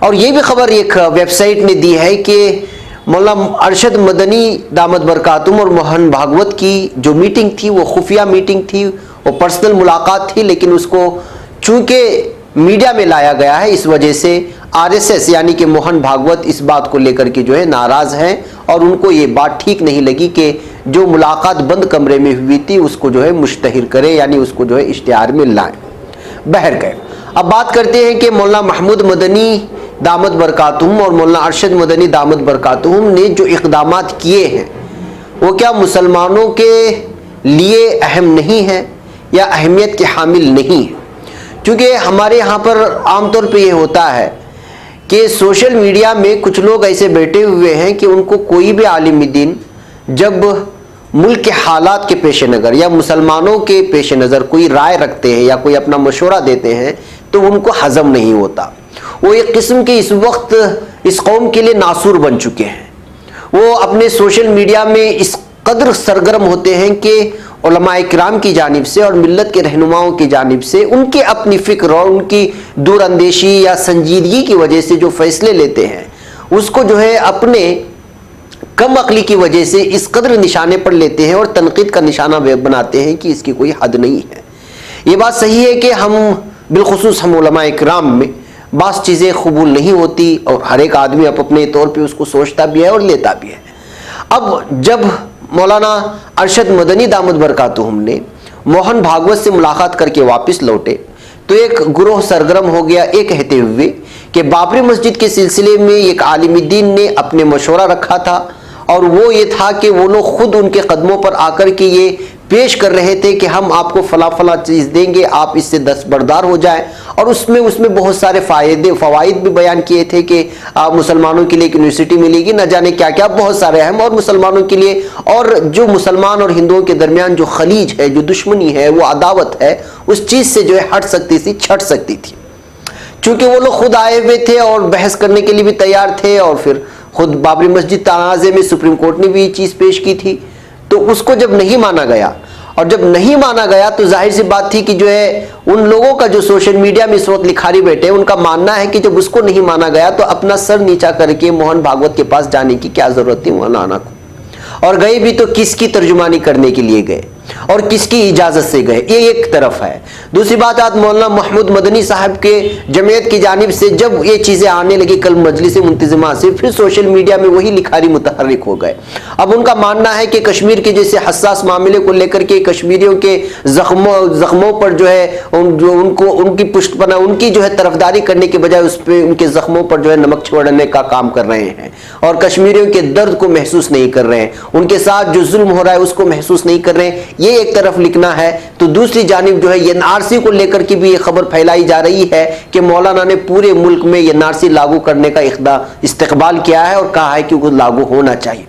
اور یہ بھی خبر ایک ویب سائٹ نے دی ہے کہ مولانا ارشد مدنی دامت برکاتہم اور موہن بھاگوت کی جو میٹنگ تھی وہ خفیہ میٹنگ تھی، وہ پرسنل ملاقات تھی، لیکن اس کو چونکہ میڈیا میں لایا گیا ہے اس وجہ سے آر ایس ایس یعنی کہ موہن بھاگوت اس بات کو لے کر کے جو ہے ناراض ہیں، اور ان کو یہ بات ٹھیک نہیں لگی کہ جو ملاقات بند کمرے میں ہوئی تھی اس کو جو ہے مشتہر کرے، یعنی اس کو جو ہے اشتہار میں لائیں۔ بہرکیف اب بات کرتے ہیں کہ مولانا محمود مدنی دامت برکاتہم اور مولانا ارشد مدنی دامت برکاتہم نے جو اقدامات کیے ہیں وہ کیا مسلمانوں کے لیے اہم نہیں ہے یا اہمیت کے حامل نہیں ہے؟ کیونکہ ہمارے یہاں پر عام طور پہ یہ ہوتا ہے کہ سوشل میڈیا میں کچھ لوگ ایسے بیٹھے ہوئے ہیں کہ ان کو کوئی بھی عالم دین جب ملک کے حالات کے پیش نظر یا مسلمانوں کے پیش نظر کوئی رائے رکھتے ہیں یا کوئی اپنا مشورہ دیتے ہیں تو ان کو ہضم نہیں ہوتا۔ وہ ایک قسم کے اس وقت اس قوم کے لیے ناسور بن چکے ہیں۔ وہ اپنے سوشل میڈیا میں اس قدر سرگرم ہوتے ہیں کہ علماء کرام کی جانب سے اور ملت کے رہنماؤں کی جانب سے ان کے اپنی فکر اور ان کی دور اندیشی یا سنجیدگی کی وجہ سے جو فیصلے لیتے ہیں اس کو جو ہے اپنے کم عقلی کی وجہ سے اس قدر نشانے پر لیتے ہیں اور تنقید کا نشانہ بناتے ہیں کہ اس کی کوئی حد نہیں ہے۔ یہ بات صحیح ہے کہ ہم بالخصوص ہم علماء کرام میں بعض چیزیں قبول نہیں ہوتی اور ہر ایک آدمی اپنے طور پہ اس کو سوچتا بھی ہے اور لیتا بھی ہے۔ اب جب مولانا ارشد مدنی دامت برکاتہم نے موہن بھاگوت سے ملاقات کر کے واپس لوٹے تو ایک گروہ سرگرم ہو گیا یہ کہتے ہوئے کہ بابری مسجد کے سلسلے میں ایک عالم دین نے اپنے مشورہ رکھا تھا، اور وہ یہ تھا کہ وہ لوگ خود ان کے قدموں پر آ کر کے یہ پیش کر رہے تھے کہ ہم آپ کو فلاں فلاں چیز دیں گے، آپ اس سے دستبردار ہو جائیں، اور اس میں بہت سارے فوائد بھی بیان کیے تھے کہ مسلمانوں کے لیے ایک یونیورسٹی ملے گی، نہ جانے کیا کیا بہت سارے اہم، اور مسلمانوں کے لیے اور جو مسلمان اور ہندوؤں کے درمیان جو خلیج ہے، جو دشمنی ہے، وہ عداوت ہے، اس چیز سے جو ہے ہٹ سکتی تھی، چھٹ سکتی تھی۔ چونکہ وہ لوگ خود آئے ہوئے تھے اور بحث کرنے کے لیے بھی تیار تھے، اور پھر خود بابری مسجد تنازع میں سپریم کورٹ نے بھی یہ چیز پیش کی تھی، تو اس کو جب نہیں مانا گیا، اور جب نہیں مانا گیا تو ظاہر سی بات تھی کہ جو ہے ان لوگوں کا جو سوشل میڈیا میں اس وقت لکھاری بیٹھے ان کا ماننا ہے کہ جب اس کو نہیں مانا گیا تو اپنا سر نیچا کر کے موہن بھاگوت کے پاس جانے کی کیا ضرورت تھی مولانا کو، اور گئے بھی تو کس کی ترجمانی کرنے کے لیے گئے اور کس کی اجازت سے گئے، یہ ایک طرف ہے۔ دوسری بات آج مولانا محمود مدنی صاحب کے جمعیت کی جانب سے جب یہ چیزیں آنے لگی کل مجلس منتظمہ سے، پھر سوشل میڈیا میں وہی لکھاری متحرک ہو گئے۔ اب ان کا ماننا ہے کہ کشمیر کے جیسے حساس معاملے کو لے کر کے کشمیریوں کے زخموں پر جو ہے ان کی پشت پناہ، ان کی جو ہے طرفداری کرنے کے بجائے اس پہ ان کے زخموں پر جو ہے نمک چھوڑنے کا کام کر رہے ہیں، اور کشمیریوں کے درد کو محسوس نہیں کر رہے ہیں، ان کے ساتھ جو ظلم ہو رہا ہے اس کو محسوس نہیں کر رہے ہیں، یہ ایک طرف لکھنا ہے۔ تو دوسری جانب جو ہے یہ NRC کو لے کر کے بھی یہ خبر پھیلائی جا رہی ہے کہ مولانا نے پورے ملک میں یہ NRC لاگو کرنے کا استقبال کیا ہے اور کہا ہے کہ وہ لاگو ہونا چاہیے۔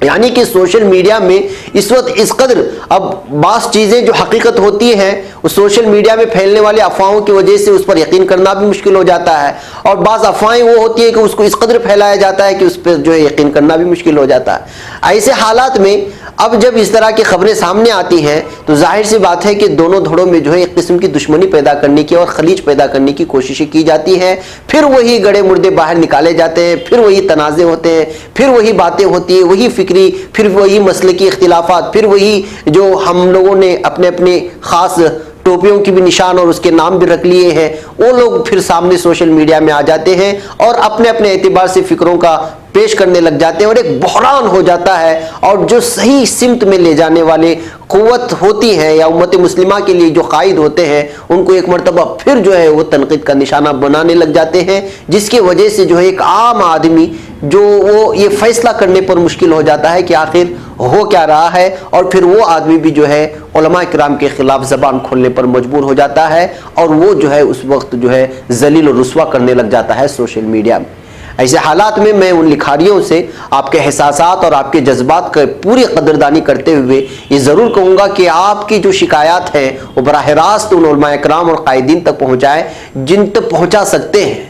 یعنی کہ سوشل میڈیا میں اس وقت اس قدر اب بعض چیزیں جو حقیقت ہوتی ہیں وہ سوشل میڈیا میں پھیلنے والے افواہوں کی وجہ سے اس پر یقین کرنا بھی مشکل ہو جاتا ہے، اور بعض افواہیں وہ ہوتی ہیں کہ اس کو اس قدر پھیلایا جاتا ہے کہ اس پہ جو ہے یقین کرنا بھی مشکل ہو جاتا ہے۔ ایسے حالات میں اب جب اس طرح کی خبریں سامنے آتی ہیں تو ظاہر سی بات ہے کہ دونوں دھڑوں میں جو ہے ایک قسم کی دشمنی پیدا کرنے کی اور خلیج پیدا کرنے کی کوششیں کی جاتی ہیں، پھر وہی گڑے مردے باہر نکالے جاتے ہیں، پھر وہی تنازع ہوتے ہیں، پھر وہی باتیں ہوتی ہیں، وہی فکری، پھر وہی مسلکی اختلافات، پھر وہی جو ہم لوگوں نے اپنے اپنے خاص ٹوپیوں کی بھی نشان اور اس کے نام بھی رکھ لیے ہیں، وہ لوگ پھر سامنے سوشل میڈیا میں آ جاتے ہیں اور اپنے اپنے اعتبار سے فکروں کا پیش کرنے لگ جاتے ہیں، اور ایک بحران ہو جاتا ہے، اور جو صحیح سمت میں لے جانے والے قوت ہوتی ہے یا امت مسلمہ کے لیے جو قائد ہوتے ہیں ان کو ایک مرتبہ پھر جو ہے وہ تنقید کا نشانہ بنانے لگ جاتے ہیں، جس کی وجہ سے جو ہے ایک عام آدمی جو وہ یہ فیصلہ کرنے پر مشکل ہو جاتا ہے کہ آخر ہو کیا رہا ہے، اور پھر وہ آدمی بھی جو ہے علماء کرام کے خلاف زبان کھولنے پر مجبور ہو جاتا ہے، اور وہ جو ہے اس وقت جو ہے ذلیل و رسوا کرنے لگ جاتا ہے سوشل میڈیا میں۔ ایسے حالات میں میں ان لکھاریوں سے آپ کے احساسات اور آپ کے جذبات کا پوری قدردانی کرتے ہوئے یہ ضرور کہوں گا کہ آپ کی جو شکایات ہیں وہ براہ راست ان علماء کرام اور قائدین تک پہنچائیں جن تک پہنچا سکتے ہیں۔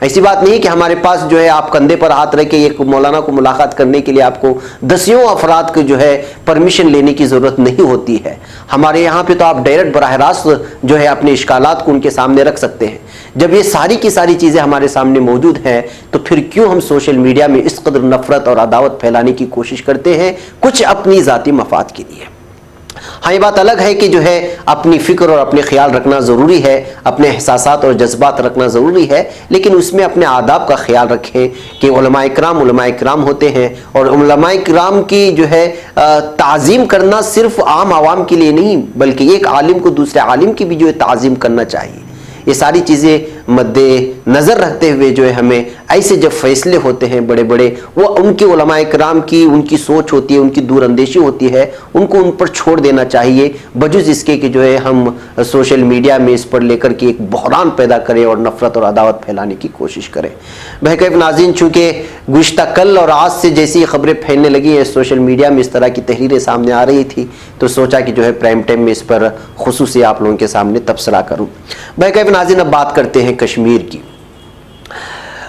ایسی بات نہیں کہ ہمارے پاس جو ہے آپ کندھے پر ہاتھ رکھ کے ایک مولانا کو ملاقات کرنے کے لیے آپ کو دسیوں افراد کو جو ہے پرمیشن لینے کی ضرورت نہیں ہوتی ہے۔ ہمارے یہاں پہ تو آپ ڈائریکٹ براہ راست جو ہے اپنے اشکالات کو ان کے سامنے رکھ سکتے ہیں۔ جب یہ ساری کی ساری چیزیں ہمارے سامنے موجود ہیں تو پھر کیوں ہم سوشل میڈیا میں اس قدر نفرت اور عداوت پھیلانے کی کوشش کرتے ہیں؟ کچھ اپنی ذاتی مفاد کے لیے۔ ہاں یہ بات الگ ہے کہ جو ہے اپنی فکر اور اپنے خیال رکھنا ضروری ہے، اپنے احساسات اور جذبات رکھنا ضروری ہے، لیکن اس میں اپنے آداب کا خیال رکھیں کہ علماء کرام ہوتے ہیں، اور علماء کرام کی جو ہے تعظیم کرنا صرف عام عوام کے لیے نہیں بلکہ ایک عالم کو دوسرے عالم کی بھی جو ہے تعظیم کرنا چاہیے۔ یہ ساری چیزیں مد نظر رکھتے ہوئے جو ہے ہمیں ایسے جب فیصلے ہوتے ہیں بڑے بڑے، وہ ان کے علماء کرام کی ان کی سوچ ہوتی ہے، ان کی دور اندیشی ہوتی ہے، ان کو ان پر چھوڑ دینا چاہیے، بجز اس کے کہ جو ہے ہم سوشل میڈیا میں اس پر لے کر کے ایک بحران پیدا کریں اور نفرت اور عداوت پھیلانے کی کوشش کریں۔ بہرکیف ناظرین، چونکہ گزشتہ کل اور آج سے جیسی خبریں پھیلنے لگی ہیں سوشل میڈیا میں، اس طرح کی تحریریں سامنے آ رہی تھی، تو سوچا کہ جو ہے پرائم ٹائم میں اس پر خصوصی آپ لوگوں کے سامنے تبصرہ کروں۔ بہرکیف ناظرین، اب بات کرتے ہیں کشمیر کی۔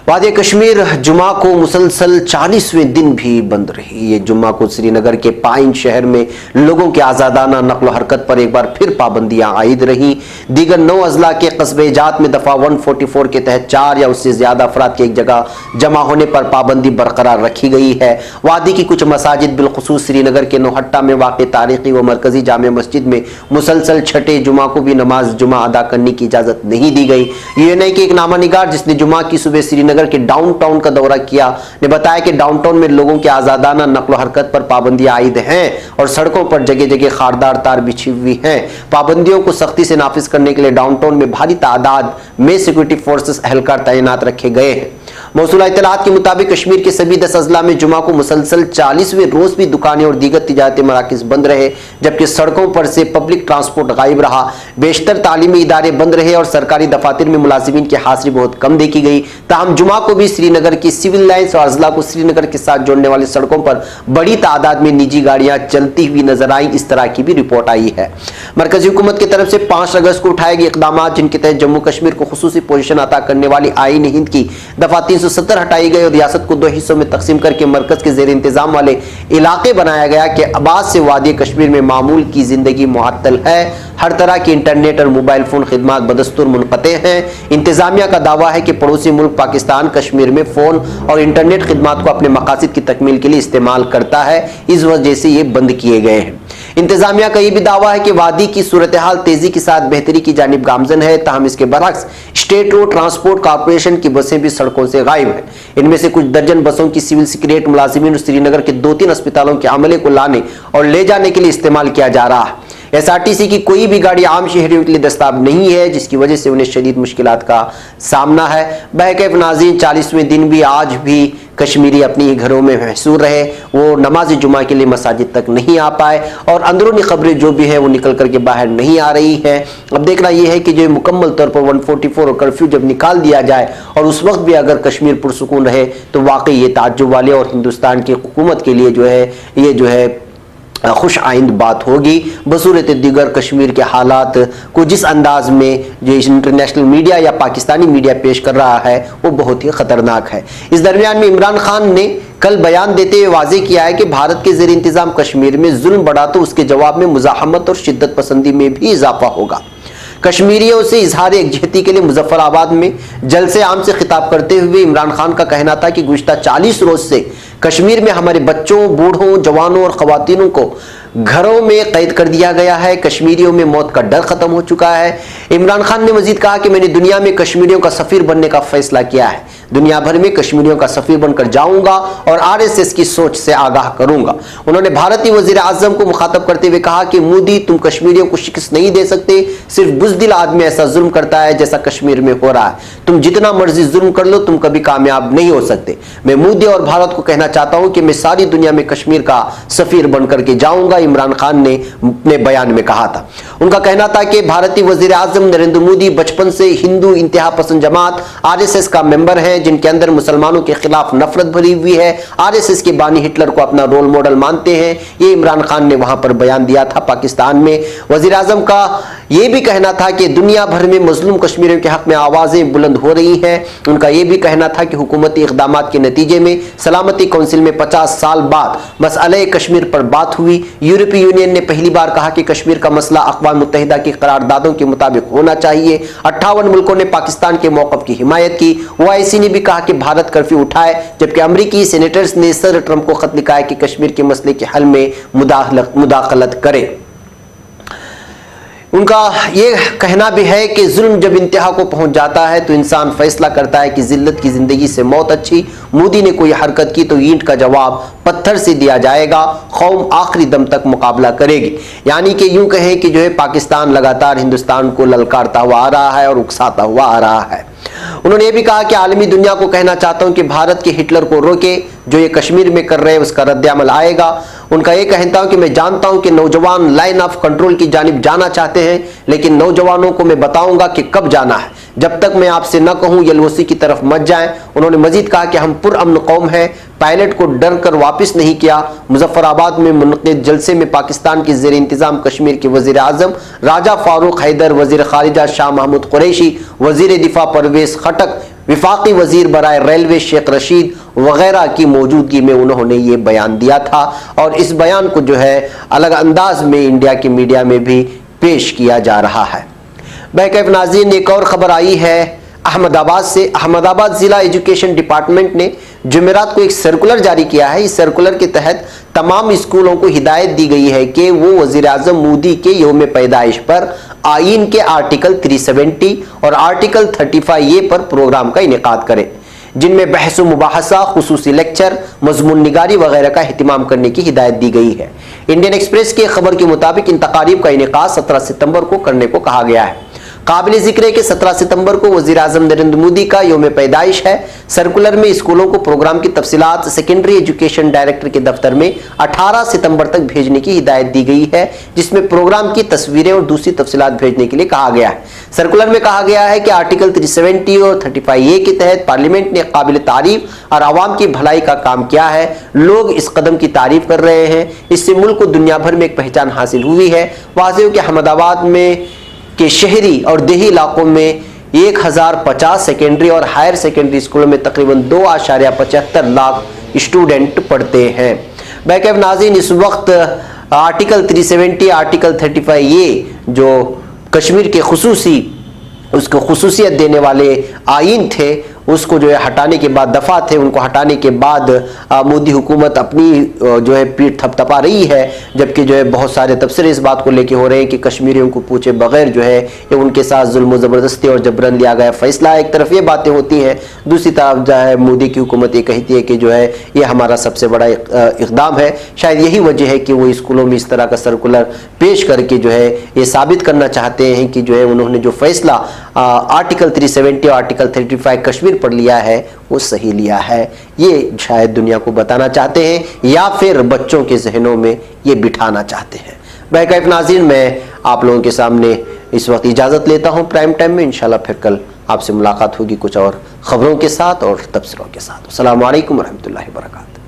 وادی کشمیر جمعہ کو مسلسل 40ویں دن بھی بند رہی۔ یہ جمعہ کو سری نگر کے پائن شہر میں لوگوں کے آزادانہ نقل و حرکت پر ایک بار پھر پابندیاں عائد رہیں۔ دیگر 9 اضلاع کے قصبے جات میں دفعہ 144 کے تحت 4 یا اس سے زیادہ افراد کے ایک جگہ جمع ہونے پر پابندی برقرار رکھی گئی ہے۔ وادی کی کچھ مساجد بالخصوص سری نگر کے نوہٹہ میں واقع تاریخی و مرکزی جامع مسجد میں مسلسل چھٹے جمعہ کو بھی نماز جمعہ ادا کرنے کی اجازت نہیں دی گئی۔ یہ نہیں کہ ایک نامہ نگار جس نے جمعہ کی صبح سری نگر کے ڈاؤن ٹاؤن کا دورہ کیا نے بتایا کہ ڈاؤن ٹاؤن میں لوگوں کے آزادانہ نقل و حرکت پر پابندیاں عائد ہیں اور سڑکوں پر جگہ جگہ خاردار تار بچھی ہوئی ہیں۔ پابندیوں کو سختی سے نافذ کرنے کے لیے ڈاؤن ٹاؤن میں بھاری تعداد میں سیکورٹی فورسز اہلکار تعینات رکھے گئے ہیں۔ موصولہ اطلاعات کے مطابق کشمیر کے سبھی 10 اضلاع میں جمعہ کو مسلسل 40ویں روز بھی دکانیں اور دیگر تجارتی مراکز بند رہے، جبکہ سڑکوں پر سے پبلک ٹرانسپورٹ غائب رہا۔ بیشتر تعلیمی ادارے بند رہے اور سرکاری دفاتر میں ملازمین کی حاضری بہت کم دیکھی گئی۔ تاہم جمعہ کو بھی سری نگر کی سول لائنز اور اضلاع کو سری نگر کے ساتھ جوڑنے والی سڑکوں پر بڑی تعداد میں نجی گاڑیاں چلتی ہوئی نظر آئیں، اس طرح کی بھی رپورٹ آئی ہے۔ مرکزی حکومت کی طرف سے 5 اگست کو اٹھائے گئے اقدامات، جن کے تحت جموں کشمیر کو خصوصی پوزیشن عطا کرنے والی آئین ہند کی دفعہ 370 ہٹائی گئی اور ریاست کو 2 حصوں میں تقسیم کر کے مرکز کے زیر انتظام والے علاقے بنایا گیا کہ بعد سے وادی کشمیر میں معمول کی زندگی معطل ہے۔ ہر طرح کی انٹرنیٹ اور موبائل فون خدمات بدستور منقطع ہیں۔ انتظامیہ کا دعویٰ ہے کہ پڑوسی ملک پاکستان کشمیر میں فون اور انٹرنیٹ خدمات کو اپنے مقاصد کی تکمیل کے لیے استعمال کرتا ہے، اس وجہ سے یہ بند کیے گئے ہیں۔ انتظامیہ کا یہ بھی دعویٰ ہے کہ وادی کی صورتحال تیزی کے ساتھ بہتری کی جانب گامزن ہے، تاہم اس کے برعکس اسٹیٹ روڈ ٹرانسپورٹ کارپوریشن کی بسیں بھی سڑکوں سے غائب ہیں۔ ان میں سے کچھ درجن بسوں کی سول سیکریٹ ملازمین اور سری نگر کے 2-3 اسپتالوں کے عملے کو لانے اور لے جانے کے لیے استعمال کیا جا رہا ہے۔ SRTC کی کوئی بھی گاڑی عام شہریوں کے لیے دستیاب نہیں ہے، جس کی وجہ سے انہیں شدید مشکلات کا سامنا ہے۔ بہرکیف ناظرین، 40ویں دن بھی آج بھی کشمیری اپنی ہی گھروں میں محصور رہے، وہ نماز جمعہ کے لیے مساجد تک نہیں آ پائے اور اندرونی خبریں جو بھی ہیں وہ نکل کر کے باہر نہیں آ رہی ہیں۔ اب دیکھنا یہ ہے کہ جو مکمل طور پر 144 اور کرفیو جب نکال دیا جائے اور اس وقت بھی اگر کشمیر پرسکون رہے تو واقعی یہ تعجب والے اور ہندوستان کی حکومت کے لیے جو ہے خوش آئند بات ہوگی۔ بصورت دیگر کشمیر کے حالات کو جس انداز میں جو انٹرنیشنل میڈیا یا پاکستانی میڈیا پیش کر رہا ہے وہ بہت ہی خطرناک ہے۔ اس درمیان میں عمران خان نے کل بیان دیتے ہوئے واضح کیا ہے کہ بھارت کے زیر انتظام کشمیر میں ظلم بڑھا تو اس کے جواب میں مزاحمت اور شدت پسندی میں بھی اضافہ ہوگا۔ کشمیریوں سے اظہار یکجہتی کے لیے مظفر آباد میں جلسے عام سے خطاب کرتے ہوئے عمران خان کا کہنا تھا کہ گزشتہ 40 روز سے کشمیر میں ہمارے بچوں، بوڑھوں، جوانوں اور خواتینوں کو گھروں میں قید کر دیا گیا ہے۔ کشمیریوں میں موت کا ڈر ختم ہو چکا ہے۔ عمران خان نے مزید کہا کہ میں نے دنیا میں کشمیریوں کا سفیر بننے کا فیصلہ کیا ہے، دنیا بھر میں کشمیریوں کا سفیر بن کر جاؤں گا اور RSS کی سوچ سے آگاہ کروں گا۔ انہوں نے بھارتی وزیر اعظم کو مخاطب کرتے ہوئے کہا کہ مودی، تم کشمیریوں کو شکست نہیں دے سکتے، صرف بزدل آدمی ایسا ظلم کرتا ہے جیسا کشمیر میں ہو رہا ہے۔ تم جتنا مرضی ظلم کر لو، تم کبھی کامیاب نہیں ہو سکتے۔ میں مودی اور بھارت کو کہنا چاہتا ہوں کہ میں ساری دنیا میں کشمیر کا سفیر بن کر کے جاؤں گا، عمران خان نے اپنے بیان میں کہا تھا۔ ان کا کہنا تھا کہ بھارتی وزیر اعظم نریندر مودی بچپن سے ہندو انتہا پسند جماعت RSS کا ممبر ہیں، جن کے اندر مسلمانوں کے خلاف نفرت بھری ہوئی ہے۔ RSS کے بانی ہٹلر کو اپنا رول ماڈل مانتے ہیں۔ یہ عمران خان نے وہاں پر بیان دیا تھا پاکستان میں۔ وزیر اعظم کا یہ بھی کہنا تھا کہ دنیا بھر میں مظلوم کشمیریوں کے حق میں آوازیں بلند ہو رہی ہیں۔ ان کا یہ بھی کہنا تھا کہ حکومتی اقدامات کے نتیجے میں سلامتی کونسل میں 50 سال بعد مسئلہ کشمیر پر بات ہوئی۔ یورپی یونین نے پہلی بار کہا کہ کشمیر کا مسئلہ اقوام متحدہ کی قراردادوں کے مطابق ہونا چاہیے۔ 58 ملکوں نے پاکستان کے موقف کی حمایت کی۔ OIC نے بھی کہا کہ بھارت کرفیو اٹھائے، جبکہ امریکی سینیٹرز نے صدر ٹرمپ کو خط لکھا ہے کہ کشمیر کے مسئلے کے حل میں مداخلت کرے۔ ان کا یہ کہنا بھی ہے کہ ظلم جب انتہا کو پہنچ جاتا ہے تو انسان فیصلہ کرتا ہے کہ ذلت کی زندگی سے موت اچھی۔ مودی نے کوئی حرکت کی تو اینٹ کا جواب پتھر سے دیا جائے گا، قوم آخری دم تک مقابلہ کرے گی۔ یعنی کہ یوں کہیں کہ جو ہے پاکستان لگاتار ہندوستان کو للکارتا ہوا آ رہا ہے اور اکساتا ہوا آ رہا ہے۔ انہوں نے یہ بھی کہا کہ عالمی دنیا کو کہنا چاہتا ہوں کہ بھارت کے ہٹلر کو روکے، جو یہ کشمیر میں کر رہے اس کا رد عمل آئے گا۔ ان کا یہ کہتا ہوں کہ میں جانتا ہوں کہ نوجوان لائن آف کنٹرول کی جانب جانا چاہتے ہیں، لیکن نوجوانوں کو میں بتاؤں گا کہ کب جانا ہے، جب تک میں آپ سے نہ کہوں یلوسی کی طرف مت جائیں۔ انہوں نے مزید کہا کہ ہم پرامن قوم ہیں، پائلٹ کو ڈر کر واپس نہیں کیا۔ مظفر آباد میں منعقد جلسے میں پاکستان کے زیر انتظام کشمیر کے وزیر اعظم راجہ فاروق حیدر، وزیر خارجہ شاہ محمود قریشی، وزیر دفاع پرویز خٹک، وفاقی وزیر برائے ریلوے شیخ رشید وغیرہ کی موجودگی میں انہوں نے یہ بیان دیا تھا، اور اس بیان کو جو ہے الگ انداز میں انڈیا کی میڈیا میں بھی پیش کیا جا رہا ہے۔ بہرکیف ناظرین، ایک اور خبر آئی ہے احمد آباد سے۔ احمد آباد ضلع ایجوکیشن ڈپارٹمنٹ نے جمعرات کو ایک سرکولر جاری کیا ہے۔ اس سرکولر کے تحت تمام اسکولوں کو ہدایت دی گئی ہے کہ وہ وزیر اعظم مودی کے یوم پیدائش پر آئین کے آرٹیکل 370 اور آرٹیکل 35A پر پروگرام کا انعقاد کریں، جن میں بحث و مباحثہ، خصوصی لیکچر، مضمون نگاری وغیرہ کا اہتمام کرنے کی ہدایت دی گئی ہے۔ انڈین ایکسپریس کی خبر کے مطابق ان تقاریب کا انعقاد 17 ستمبر کو کرنے کو کہا گیا ہے۔ قابل ذکر ہے کہ 17 ستمبر کو وزیر اعظم نریندر مودی کا یوم پیدائش ہے۔ سرکولر میں اسکولوں کو پروگرام کی تفصیلات سیکنڈری ایجوکیشن ڈائریکٹر کے دفتر میں 18 ستمبر تک بھیجنے کی ہدایت دی گئی ہے، جس میں پروگرام کی تصویریں اور دوسری تفصیلات بھیجنے کے لیے کہا گیا ہے۔ سرکولر میں کہا گیا ہے کہ آرٹیکل 370 اور 35A کے تحت پارلیمنٹ نے قابل تعریف اور عوام کی بھلائی کا کام کیا ہے۔ لوگ اس قدم کی تعریف کر رہے ہیں، اس سے ملک کو دنیا بھر میں ایک پہچان حاصل ہوئی ہے۔ واضح ہو کہ احمد آباد میں کہ شہری اور دیہی علاقوں میں 1050 سیکنڈری اور ہائر سیکنڈری اسکولوں میں تقریباً 2.75 لاکھ اسٹوڈنٹ پڑھتے ہیں۔ بہرکیف ناظرین، اس وقت آرٹیکل 370 آرٹیکل 35A جو کشمیر کے اس کو خصوصیت دینے والے آئین تھے، اس کو جو ہے ہٹانے کے بعد، دفعہ تھے ان کو ہٹانے کے بعد مودی حکومت اپنی جو ہے پیٹھ تھپتھپا رہی ہے، جبکہ جو ہے بہت سارے تبصرے اس بات کو لے کے ہو رہے ہیں کہ کشمیریوں کو پوچھے بغیر جو ہے یہ ان کے ساتھ ظلم و زبردستی اور جبرن لیا گیا فیصلہ ہے۔ ایک طرف یہ باتیں ہوتی ہیں، دوسری طرف جو ہے مودی کی حکومت یہ کہتی ہے کہ جو ہے یہ ہمارا سب سے بڑا اقدام ہے۔ شاید یہی وجہ ہے کہ وہ اسکولوں میں اس طرح کا سرکولر پیش کر کے جو ہے یہ ثابت کرنا چاہتے ہیں کہ جو ہے انہوں نے جو فیصلہ آرٹیکل 370 اور آرٹیکل 35 کشمیر پر لیا ہے وہ صحیح لیا ہے۔ یہ شاید دنیا کو بتانا چاہتے ہیں یا پھر بچوں کے ذہنوں میں یہ بٹھانا چاہتے ہیں۔ بہرکیف ناظرین، میں آپ لوگوں کے سامنے اس وقت اجازت لیتا ہوں۔ پرائم ٹائم میں انشاءاللہ پھر کل آپ سے ملاقات ہوگی کچھ اور خبروں کے ساتھ اور تبصروں کے ساتھ۔ السلام علیکم ورحمۃ اللہ وبرکاتہ۔